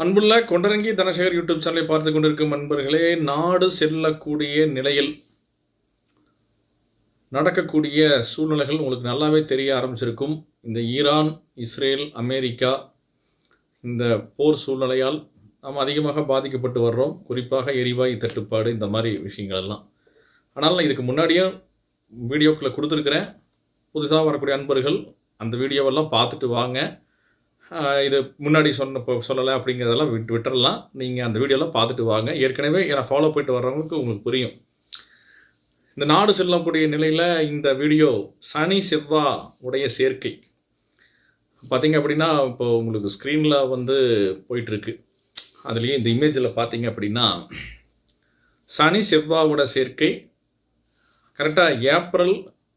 அன்புள்ள கொண்டரங்கி தனசேகர் யூடியூப் சேனலை பார்த்து கொண்டிருக்கும் நண்பர்களே, நாடு செல்லக்கூடிய நிலையில் நடக்கக்கூடிய சூழ்நிலைகள் உங்களுக்கு நல்லாவே தெரிய ஆரம்பிச்சிருக்கும். இந்த ஈரான், இஸ்ரேல், அமெரிக்கா இந்த போர் சூழ்நிலையால் நாம் அதிகமாக பாதிக்கப்பட்டு வர்றோம். குறிப்பாக எரிவாயு தட்டுப்பாடு, இந்த மாதிரி விஷயங்கள் எல்லாம். ஆனால் இதுக்கு முன்னாடியும் வீடியோக்களை கொடுத்துருக்குறேன். புதுசாக வரக்கூடிய அன்பர்கள் அந்த வீடியோவெல்லாம் பார்த்துட்டு வாங்க. இது முன்னாடி சொல்லலை அப்படிங்கிறதெல்லாம் விட்டுறலாம். நீங்கள் அந்த வீடியோலாம் பார்த்துட்டு வாங்க. ஏற்கனவே என்னை ஃபாலோ பண்ணிட்டு வர்றவங்களுக்கு உங்களுக்கு புரியும். இந்த நாடு செல்லக்கூடிய நிலையில் இந்த வீடியோ சனி செவ்வாய் உடைய சேர்க்கை பார்த்திங்க அப்படின்னா, இப்போ உங்களுக்கு ஸ்க்ரீனில் போயிட்டுருக்கு. அதுலேயும் இந்த இமேஜில் பார்த்திங்க அப்படின்னா, சனி செவ்வாயோட சேர்க்கை கரெக்டாக ஏப்ரல்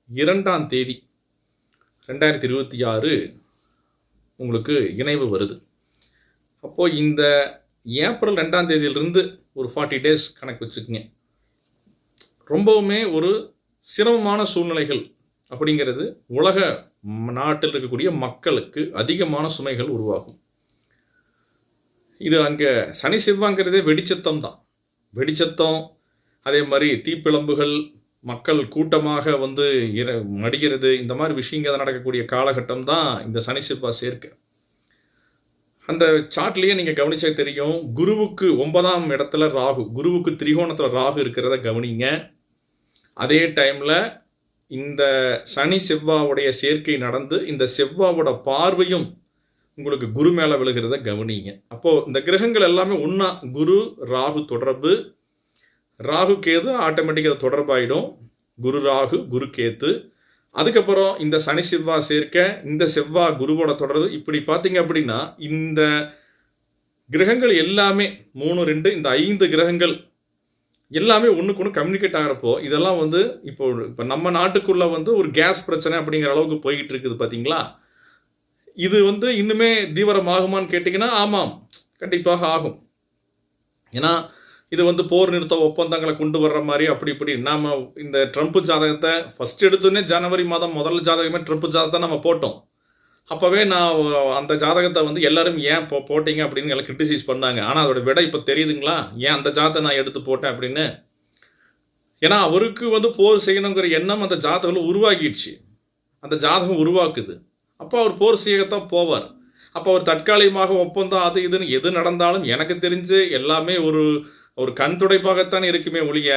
2ஆம் தேதி 2026 உங்களுக்கு இணைவு வருது. அப்போது இந்த ஏப்ரல் 2ஆம் தேதியிலிருந்து ஒரு 40 days கணக்கு வச்சுக்கோங்க. ரொம்பவுமே ஒரு சிரமமான சூழ்நிலைகள் அப்படிங்கிறது உலக நாட்டில் இருக்கக்கூடிய மக்களுக்கு அதிகமான சுமைகள் உருவாகும். இது அங்கே சனி செவ்வாய்ங்கிறதே வெடிச்சத்தம் தான். வெடிச்சத்தம், அதே மாதிரி தீப்பிழம்புகள், மக்கள் கூட்டமாக மடிகிறது, இந்த மாதிரி விஷயங்கள் நடக்கக்கூடிய காலகட்டம் தான் இந்த சனி செவ்வாய் சேர்க்கை. அந்த சார்ட்லேயே நீங்கள் கவனிச்சா தெரியும், குருவுக்கு 9ஆம் இடத்துல ராகு, குருவுக்கு திரிகோணத்தில் ராகு இருக்கிறத கவனிங்க. அதே டைமில் இந்த சனி செவ்வாவுடைய சேர்க்கை நடந்து இந்த செவ்வாவோட பார்வையும் உங்களுக்கு குரு மேலே விழுகிறத கவனிங்க. அப்போது இந்த கிரகங்கள் எல்லாமே ஒன்றா, குரு ராகு தொடர்பு, ராகு கேது ஆட்டோமேட்டிக்காக தொடர்பாயிடும். குரு ராகு, குரு கேத்து, அதுக்கப்புறம் இந்த சனி செவ்வாய் சேர்க்க, இந்த செவ்வாய் குருவோட தொடர்பு. இப்படி பார்த்தீங்க அப்படின்னா இந்த கிரகங்கள் எல்லாமே 3, 2 இந்த 5 கிரகங்கள் எல்லாமே ஒன்றுக்கு ஒன்று கம்யூனிகேட் ஆகிறப்போ இதெல்லாம் இப்போ நம்ம நாட்டுக்குள்ளே ஒரு கேஸ் பிரச்சனை அப்படிங்கிற அளவுக்கு போய்கிட்டு இருக்குது பார்த்தீங்களா. இது இன்னுமே தீவிரமாகுமான்னு கேட்டிங்கன்னா ஆமாம், கண்டிப்பாக ஆகும். ஏன்னா இது போர் நிறுத்த ஒப்பந்தங்களை கொண்டு வர்ற மாதிரி அப்படி இப்படி நாம் இந்த ட்ரம்ப் ஜாதகத்தை ஃபஸ்ட் எடுத்தோடனே ஜனவரி மாதம் முதல் ஜாதகமே ட்ரம்ப் ஜாதகத்தை நம்ம போட்டோம். அப்போவே நான் அந்த ஜாதகத்தை எல்லாரும் ஏன் போட்டிங்க அப்படின்னு எல்லாம் கிரிட்டிசைஸ் பண்ணாங்க. ஆனால் அதோட விட இப்போ தெரியுதுங்களா, ஏன் அந்த ஜாதகத்தை நான் எடுத்து போட்டேன் அப்படின்னு. ஏன்னா அவருக்கு போர் செய்யணுங்கிற எண்ணம் அந்த ஜாதகம் உருவாக்கிடுச்சு, அந்த ஜாதகம் உருவாக்குது. அப்போ அவர் போர் செய்யத்தான் போவார். அப்போ அவர் தற்காலிகமாக ஒப்பந்தம் அது இதுன்னு எது நடந்தாலும் எனக்கு தெரிஞ்சு எல்லாமே ஒரு கண் துடைப்பாகத்தான் இருக்குமே ஒழிய,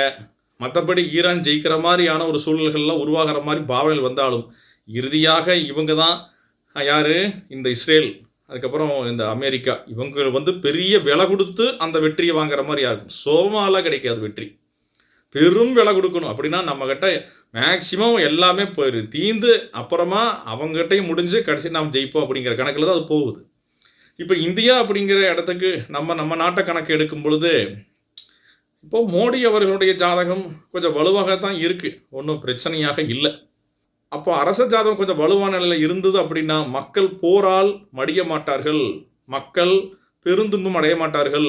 மற்றபடி ஈரான் ஜெயிக்கிற மாதிரியான ஒரு சூழல்கள்லாம் உருவாகிற மாதிரி பாவனைகள் வந்தாலும் இறுதியாக இவங்க தான் யார், இந்த இஸ்ரேல், அதுக்கப்புறம் இந்த அமெரிக்கா, இவங்க பெரிய விலை கொடுத்து அந்த வெற்றியை வாங்குற மாதிரி ஆகும். சோமாலாம் கிடைக்காது வெற்றி, பெரும் விலை கொடுக்கணும். அப்படின்னா நம்மக்கிட்ட மேக்சிமம் எல்லாமே தீந்து அப்புறமா அவங்ககிட்டையும் முடிஞ்சு கடைசி நாம் ஜெயிப்போம் அப்படிங்கிற கணக்கில் தான் அது போகுது. இப்போ இந்தியா அப்படிங்கிற இடத்துக்கு நம்ம நாட்டை கணக்கு எடுக்கும் பொழுது இப்போது மோடி அவர்களுடைய ஜாதகம் கொஞ்சம் வலுவாகத்தான் இருக்குது, ஒன்றும் பிரச்சனையாக இல்லை. அப்போ அரச ஜாதகம் கொஞ்சம் வலுவான நிலையில் இருந்தது அப்படின்னா மக்கள் போரால் மடிய மாட்டார்கள், மக்கள் பெருந்துன்பம் அடைய மாட்டார்கள்.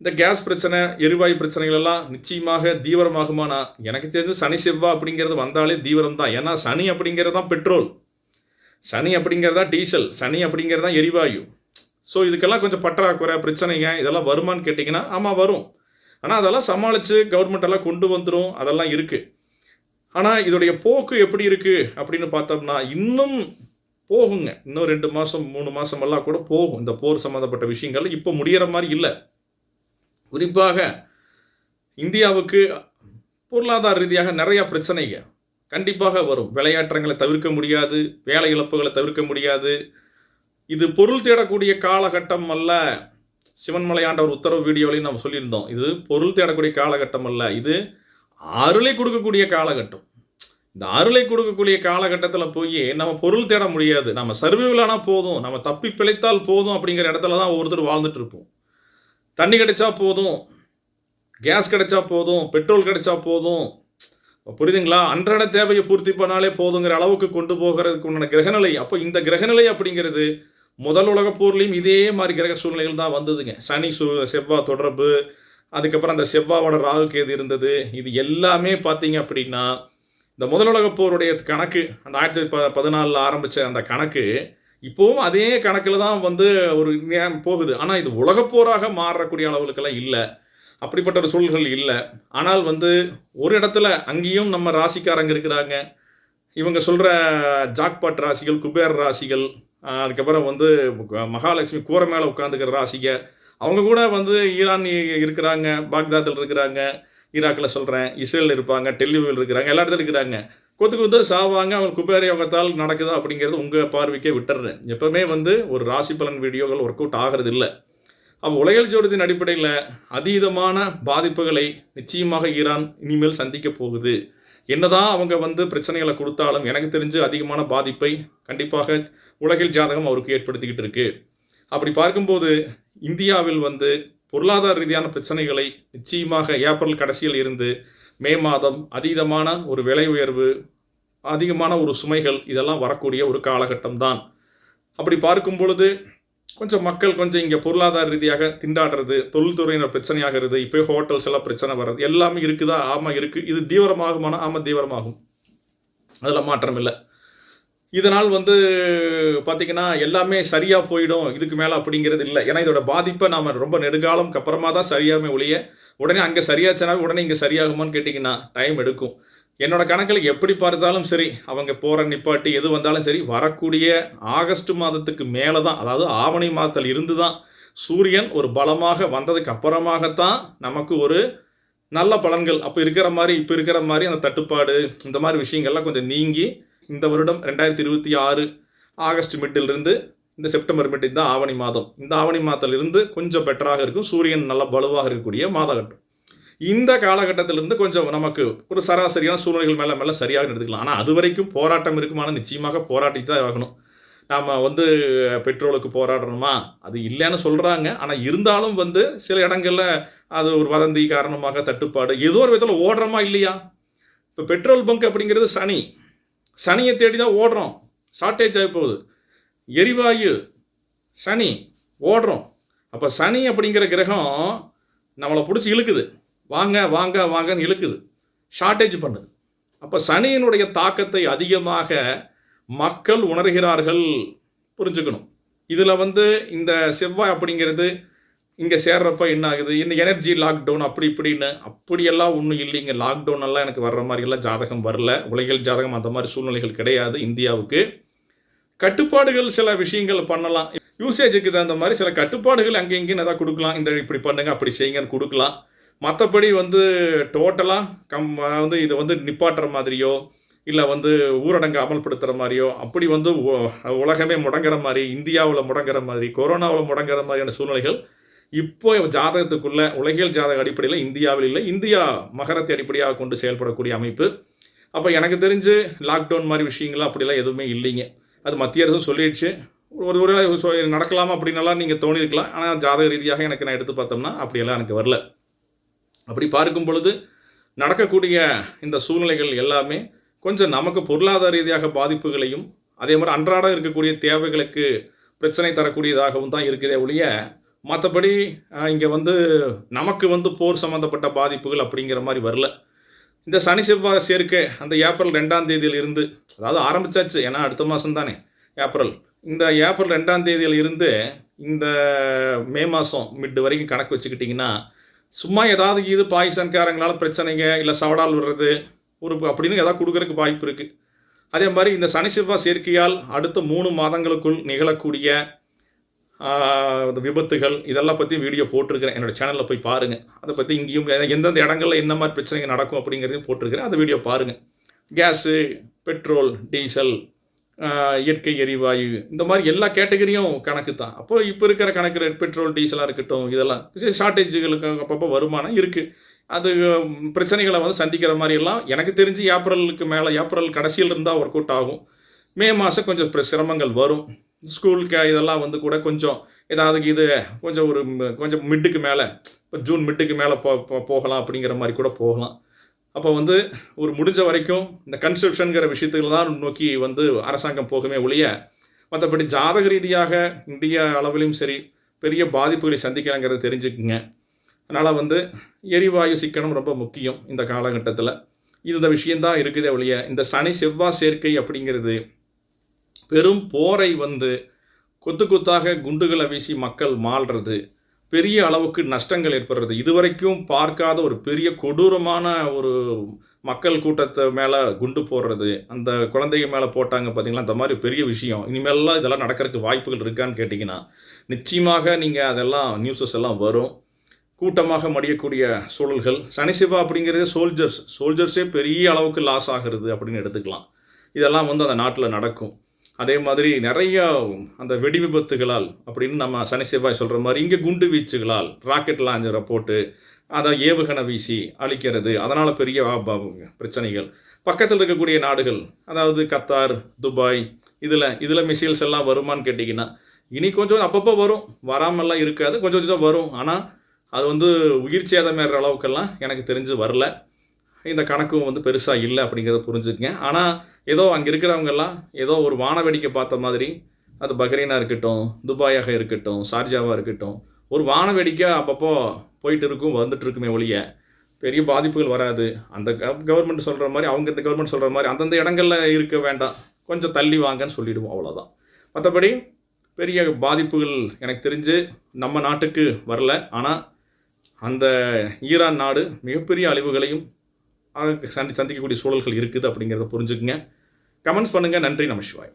இந்த கேஸ் பிரச்சனை, எரிவாயு பிரச்சனைகள் எல்லாம் நிச்சயமாக தீவிரமாகுமானா எனக்கு தெரிஞ்சு சனி செவ்வாய் அப்படிங்கிறது வந்தாலே தீவிரம் தான். ஏன்னா சனி அப்படிங்கிறது தான் பெட்ரோல், சனி அப்படிங்கிறது தான் டீசல், சனி அப்படிங்கிறது தான் எரிவாயு. ஸோ இதுக்கெல்லாம் கொஞ்சம் பற்றாக்குறை பிரச்சனைங்க இதெல்லாம் வருமானு கேட்டிங்கன்னா ஆமாம் வரும். ஆனால் அதெல்லாம் சமாளித்து கவர்மெண்ட் எல்லாம் கொண்டு வந்துடும், அதெல்லாம் இருக்குது. ஆனால் இதோடைய போக்கு எப்படி இருக்குது அப்படின்னு பார்த்தோம்னா இன்னும் போகுங்க. இன்னும் 2 மாதம் 3 மாதம் எல்லாம் கூட போகும். இந்த போர் சம்மந்தப்பட்ட விஷயங்கள் இப்போ முடிகிற மாதிரி இல்லை. குறிப்பாக இந்தியாவுக்கு பொருளாதார ரீதியாக நிறையா பிரச்சனைங்க கண்டிப்பாக வரும். விளையாட்டங்களை தவிர்க்க முடியாது, வேலை இழப்புகளை தவிர்க்க முடியாது. இது பொருள் தேடக்கூடிய காலகட்டம் அல்ல. சிவன்மலை ஆண்டவர் உத்தரவு வீடியோலையும் நம்ம சொல்லியிருந்தோம், இது பொருள் தேடக்கூடிய காலகட்டம் அல்ல, இது அருளை கொடுக்கக்கூடிய காலகட்டம். இந்த அருளை கொடுக்கக்கூடிய காலகட்டத்தில் போய் நம்ம பொருள் தேட முடியாது. நம்ம சர்வைவலானா போதும், நம்ம தப்பி பிழைத்தால் போதும் அப்படிங்கிற இடத்துல தான் ஒவ்வொருத்தர் வாழ்ந்துட்டு இருப்போம். தண்ணி கிடைச்சா போதும், கேஸ் கிடைச்சா போதும், பெட்ரோல் கிடைச்சா போதும், புரியுதுங்களா, அன்றாட தேவையை பூர்த்தி பண்ணாலே போதுங்கிற அளவுக்கு கொண்டு போகிறதுக்கு உண்டான கிரகநிலை. அப்போ இந்த கிரகநிலை அப்படிங்கிறது முதல் உலக போர்லையும் இதே மாதிரி கிரக சூழ்நிலைகள் தான் வந்ததுங்க. சனி செவ்வாய் தொடர்பு, அதுக்கப்புறம் அந்த செவ்வாவோட ராகு கேது இருந்தது. இது எல்லாமே பார்த்தீங்க அப்படின்னா இந்த முதல் உலக போருடைய கணக்கு, அந்த 1914 ஆரம்பித்த அந்த கணக்கு இப்போவும் அதே கணக்கில் தான் வந்து ஒரு போகுது. ஆனால் இது உலகப்போராக மாறக்கூடிய அளவுகளுக்கெல்லாம் இல்லை, அப்படிப்பட்ட ஒரு சூழல்கள் இல்லை. ஆனால் வந்து ஒரு இடத்துல அங்கேயும் நம்ம ராசிக்காரங்க இருக்கிறாங்க. இவங்க சொல்கிற ஜாக்பாட் ராசிகள், குபேர் ராசிகள், அதுக்கப்புறம் வந்து மகாலட்சுமி கூரை மேலே உட்காந்துக்கிற ராசிங்க, அவங்க கூட வந்து ஈரான் இருக்கிறாங்க, பாக்தாத்தில் இருக்கிறாங்க, ஈராக்கில் சொல்கிறேன், இஸ்ரேலில் இருப்பாங்க, டெல்லிவில் இருக்கிறாங்க, எல்லா இடத்துல இருக்கிறாங்க. கொத்து சாவாங்க. அவங்க குபேர யோகத்தால் நடக்குதா அப்படிங்கிறது உங்கள் பார்வைக்கே விட்டுறேன். எப்போவுமே வந்து ஒரு ராசி பலன் வீடியோகள் ஒர்க் அவுட் ஆகிறது இல்லை. அப்போ உலகியல் ஜோதிடத்தின் அடிப்படையில் அதீதமான பாதிப்புகளை நிச்சயமாக ஈரான் இனிமேல் சந்திக்க போகுது. என்னதான் அவங்க வந்து பிரச்சனைகளை கொடுத்தாலும் எனக்கு தெரிஞ்சு அதிகமான பாதிப்பை கண்டிப்பாக உலகில் ஜாதகம் அவருக்கு ஏற்படுத்திக்கிட்டு இருக்கு. அப்படி பார்க்கும்போது இந்தியாவில் வந்து பொருளாதார ரீதியான பிரச்சனைகளை நிச்சயமாக ஏப்ரல் கடைசியில் இருந்து மே மாதம் அதீதமான ஒரு விலை உயர்வு, அதிகமான ஒரு சுமைகள், இதெல்லாம் வரக்கூடிய ஒரு காலகட்டம் தான். அப்படி பார்க்கும் பொழுது கொஞ்சம் மக்கள் கொஞ்சம் இங்கே பொருளாதார ரீதியாக திண்டாடுறது, தொழில்துறையினர் பிரச்சனையாகிறது, இப்போ ஹோட்டல்ஸ் எல்லாம் பிரச்சனை வர்றது எல்லாமே இருக்குதா? ஆமாம் இருக்குது. இது தீவிரமாகுமானா? ஆமாம் தீவிரமாகும், அதில் மாற்றம் இல்லை. இதனால் வந்து பார்த்திங்கன்னா எல்லாமே சரியாக போயிடும் இதுக்கு மேலே அப்படிங்கிறது இல்லை. ஏன்னா இதோட பாதிப்பை நாம் ரொம்ப நெடுங்காலம்க்கு அப்புறமா தான் சரியாகவே ஒழிய உடனே அங்கே சரியாச்சுனாவே உடனே இங்கே சரியாகுமான்னு கேட்டிங்கன்னா டைம் எடுக்கும். என்னோட கணக்கில் எப்படி பார்த்தாலும் சரி, அவங்க போகிற நிப்பாட்டி எது வந்தாலும் சரி, வரக்கூடிய ஆகஸ்ட் மாதத்துக்கு மேலே தான், அதாவது ஆவணி மாதத்தில் இருந்து தான் சூரியன் ஒரு பலமாக வந்ததுக்கு அப்புறமாகத்தான் நமக்கு ஒரு நல்ல பலன்கள் அப்போ இருக்கிற மாதிரி இப்போ இருக்கிற மாதிரி அந்த தட்டுப்பாடு இந்த மாதிரி விஷயங்கள்லாம் கொஞ்சம் நீங்கி இந்த வருடம் 2026 ஆகஸ்ட் மிட்டிலிருந்து இந்த செப்டம்பர் மிட் தான் ஆவணி மாதம். இந்த ஆவணி மாதத்திலிருந்து கொஞ்சம் பெட்டராக இருக்கும். சூரியன் நல்லா வலுவாக இருக்கக்கூடிய மாதகட்டம். இந்த காலகட்டத்திலிருந்து கொஞ்சம் நமக்கு ஒரு சராசரியான சூழ்நிலைகள் மேலே மேலே சரியாக எடுத்துக்கலாம். ஆனால் அது வரைக்கும் போராட்டம் இருக்குமான நிச்சயமாக போராட்டி தான் ஆகணும். நாம் வந்து பெட்ரோலுக்கு போராடணுமா? அது இல்லைன்னு சொல்கிறாங்க. ஆனால் இருந்தாலும் வந்து சில இடங்களில் அது ஒரு வதந்தி காரணமாக தட்டுப்பாடு ஏதோ ஒரு விதத்தில் ஓடுறோமா இல்லையா? இப்போ பெட்ரோல் பங்க் அப்படிங்கிறது சனியை தேடி தான் ஓடுறோம். ஷார்ட்டேஜ் ஆகி போகுது. எரிவாயு சனி ஓடுறோம். அப்போ சனி அப்படிங்கிற கிரகம் நம்மளை பிடிச்சி இழுக்குது, வாங்க வாங்க வாங்கன்னு இழுக்குது, ஷார்ட்டேஜ் பண்ணுது. அப்போ சனியினுடைய தாக்கத்தை அதிகமாக மக்கள் உணர்கிறார்கள், புரிஞ்சுக்கணும். இதில் வந்து இந்த செவ்வாய் அப்படிங்கிறது இங்கே சேர்றப்ப என்ன ஆகுது, இந்த எனர்ஜி லாக்டவுன் அப்படி இப்படின்னு அப்படியெல்லாம் ஒன்றும் இல்லைங்க. லாக்டவுன் எல்லாம் எனக்கு வர்ற மாதிரியெல்லாம் ஜாதகம் வரல. உலகில் ஜாதகம் அந்த மாதிரி சூழ்நிலைகள் கிடையாது. இந்தியாவுக்கு கட்டுப்பாடுகள் சில விஷயங்கள் பண்ணலாம், யூசேஜுக்கு தகுந்த மாதிரி சில கட்டுப்பாடுகள் அங்கே இங்கேயும் எதாவது கொடுக்கலாம். இந்த இப்படி பண்ணுங்க அப்படி செய்யுங்கன்னு கொடுக்கலாம். மற்றபடி வந்து டோட்டலாக வந்து இதை வந்து நிப்பாட்டுற மாதிரியோ இல்லை வந்து ஊரடங்கு அமல்படுத்துகிற மாதிரியோ அப்படி வந்து உலகமே முடங்குற மாதிரி, இந்தியாவில் முடங்குற மாதிரி, கொரோனாவில் முடங்குற மாதிரியான சூழ்நிலைகள் இப்போ ஜாதகத்துக்குள்ள உலகியல் ஜாதக அடிப்படையில் இந்தியாவில் இல்லை. இந்தியா மகரத்தை அடிப்படையாக கொண்டு செயல்படக்கூடிய அமைப்பு. அப்போ எனக்கு தெரிஞ்சு லாக்டவுன் மாதிரி விஷயங்கள்லாம் அப்படிலாம் எதுவுமே இல்லைங்க. அது மத்திய அரசும் சொல்லிடுச்சு. ஒரு நடக்கலாமா அப்படின்னலாம் நீங்கள் தோணிருக்கலாம். ஆனால் ஜாதக ரீதியாக எனக்கு நான் எடுத்து பார்த்தோம்னா அப்படியெல்லாம் எனக்கு வரல. அப்படி பார்க்கும் பொழுது நடக்கக்கூடிய இந்த சூழ்நிலைகள் எல்லாமே கொஞ்சம் நமக்கு பொருளாதார ரீதியாக பாதிப்புகளையும் அதே மாதிரி அன்றாடம் இருக்கக்கூடிய தேவைகளுக்கு பிரச்சனை தரக்கூடியதாகவும் தான் இருக்குதே ஒழிய மற்றபடி இங்கே வந்து நமக்கு வந்து போர் சம்மந்தப்பட்ட பாதிப்புகள் அப்படிங்கிற மாதிரி வரல. இந்த சனி செவ்வாய் சேர்க்கை அந்த ஏப்ரல் 2ஆம் தேதியில் இருந்து, அதாவது ஆரம்பித்தாச்சு, ஏன்னா அடுத்த மாதம் தானே ஏப்ரல். இந்த ஏப்ரல் 2ஆம் தேதியில் இருந்து இந்த மே மாதம் மிட் வரைக்கும் கணக்கு வச்சுக்கிட்டிங்கன்னா சும்மா ஏதாவது இது பாய்சன்காரங்களால் பிரச்சனைங்க இல்லை சவடால் விடுறது ஒரு அப்படின்னு ஏதாவது கொடுக்கறதுக்கு வாய்ப்பு இருக்குது. அதே மாதிரி இந்த சனி செவ்வாய் சேர்க்கையால் அடுத்த 3 மாதங்களுக்குள் நிகழக்கூடிய விபத்துகள் இதெல்லாம் பற்றி வீடியோ போட்டிருக்கிறேன். என்னோடய சேனலில் போய் பாருங்கள். அதை பற்றி இங்கேயும் எந்தெந்த இடங்களில் என்ன மாதிரி பிரச்சனைகள் நடக்கும் அப்படிங்கிறதையும் போட்டிருக்கிறேன். அந்த வீடியோ பாருங்கள். கேஸு, பெட்ரோல், டீசல், இயற்கை எரிவாயு இந்த மாதிரி எல்லா கேட்டகரியும் கணக்கு தான். அப்போ இப்போ இருக்கிற கணக்கு பெட்ரோல் டீசலாக இருக்கட்டும், இதெல்லாம் ஷார்ட்டேஜுகளுக்கு அப்பப்போ வருமானம் இருக்குது. அது பிரச்சனைகளை வந்து சந்திக்கிற மாதிரியெல்லாம் எனக்கு தெரிஞ்சு ஏப்ரலுக்கு மேலே, ஏப்ரல் கடைசியில் இருந்தால் ஒர்க் அவுட் ஆகும். மே மாதம் கொஞ்சம் சிரமங்கள் வரும். ஸ்கூலுக்கு இதெல்லாம் வந்து கூட கொஞ்சம் ஏதாவது இது கொஞ்சம் மிட்டுக்கு மேலே, இப்போ ஜூன் மிட்டுக்கு மேலே போகலாம் அப்படிங்கிற மாதிரி கூட போகலாம். அப்போ வந்து ஒரு முடிஞ்ச வரைக்கும் இந்த கன்ஸ்ட்ரக்ஷனுங்கிற விஷயத்துக்கு தான் நோக்கி வந்து அரசாங்கம் போகுமே ஒழிய மற்றபடி ஜாதக ரீதியாக இந்திய அளவிலும் சரி பெரிய பாதிப்புகளை சந்திக்கலாங்கிறத தெரிஞ்சுக்குங்க. அதனால் வந்து எரிவாயு சிக்கனம் ரொம்ப முக்கியம் இந்த காலகட்டத்தில். இந்த விஷயந்தான் இருக்குதே ஒழிய இந்த சனி செவ்வாய் சேர்க்கை அப்படிங்கிறது பெரும் போரை வந்து கொத்து கொத்தாக குண்டுகளை வீசி மக்கள் மாள்றது, பெரிய அளவுக்கு நஷ்டங்கள் ஏற்படுறது, இதுவரைக்கும் பார்க்காத ஒரு பெரிய கொடூரமான ஒரு மக்கள் கூட்டத்தை மேலே குண்டு போடுறது, அந்த குழந்தைங்க மேலே போட்டாங்க பார்த்தீங்களா, அந்த மாதிரி பெரிய விஷயம். இனிமேலாம் இதெல்லாம் நடக்கிறதுக்கு வாய்ப்புகள் இருக்கான்னு கேட்டிங்கன்னா நிச்சயமாக நீங்கள் அதெல்லாம் நியூஸஸ் எல்லாம் வரும். கூட்டமாக மடியக்கூடிய சூழல்கள். சனி செவ்வாய் அப்படிங்கிறதே சோல்ஜர்ஸே பெரிய அளவுக்கு லாஸ் ஆகிறது அப்படின்னு எடுத்துக்கலாம். இதெல்லாம் வந்து அந்த நாட்டில் நடக்கும். அதே மாதிரி நிறைய அந்த வெடி விபத்துகளால் அப்படின்னு நம்ம சனி செவ்வாய் சொல்கிற மாதிரி இங்கே குண்டு வீச்சுகளால் ராக்கெட் லாஞ்சரை போட்டு அதை ஏவுகணை வீசி அழிக்கிறது, அதனால் பெரிய பிரச்சனைகள். பக்கத்தில் இருக்கக்கூடிய நாடுகள், அதாவது கத்தார், துபாய், இதில் மிசைல்ஸ் எல்லாம் வருமானு கேட்டிங்கன்னா இனி கொஞ்சம் அப்பப்போ வரும், வராமல்லாம் இருக்காது, கொஞ்சம் கொஞ்சம் வரும். ஆனால் அது வந்து உயிர் சேதமேற அளவுக்கெல்லாம் எனக்கு தெரிஞ்சு வரல. இந்த கணக்கும் வந்து பெருசாக இல்லை அப்படிங்கிறத புரிஞ்சுக்கங்க. ஆனால் ஏதோ அங்கே இருக்கிறவங்கெல்லாம் ஏதோ ஒரு வானவேடிக்கை பார்த்த மாதிரி, அது பஹ்ரைனாக இருக்கட்டும், துபாயாக இருக்கட்டும், ஷார்ஜாவாக இருக்கட்டும், ஒரு வானவேடிக்கை அப்பப்போ போயிட்டு இருக்கும், வந்துட்டு இருக்குமே ஒழிய பெரிய பாதிப்புகள் வராது. அந்த கவர்மெண்ட் சொல்கிற மாதிரி, அவங்க இந்த கவர்மெண்ட் சொல்கிற மாதிரி அந்தந்த இடங்களில் இருக்க வேண்டாம், கொஞ்சம் தள்ளி வாங்கன்னு சொல்லிவிடுவோம், அவ்வளோதான். மற்றபடி பெரிய பாதிப்புகள் எனக்கு தெரிஞ்சு நம்ம நாட்டுக்கு வரல. ஆனால் அந்த ஈரான் நாடு மிகப்பெரிய அழிவுகளையும் சந்திக்கக்கூடிய சூழல்கள் இருக்குது அப்படிங்கிறத புரிஞ்சுக்குங்க. கமெண்ட்ஸ் பண்ணுங்கள். நன்றி. நமசிவாய்.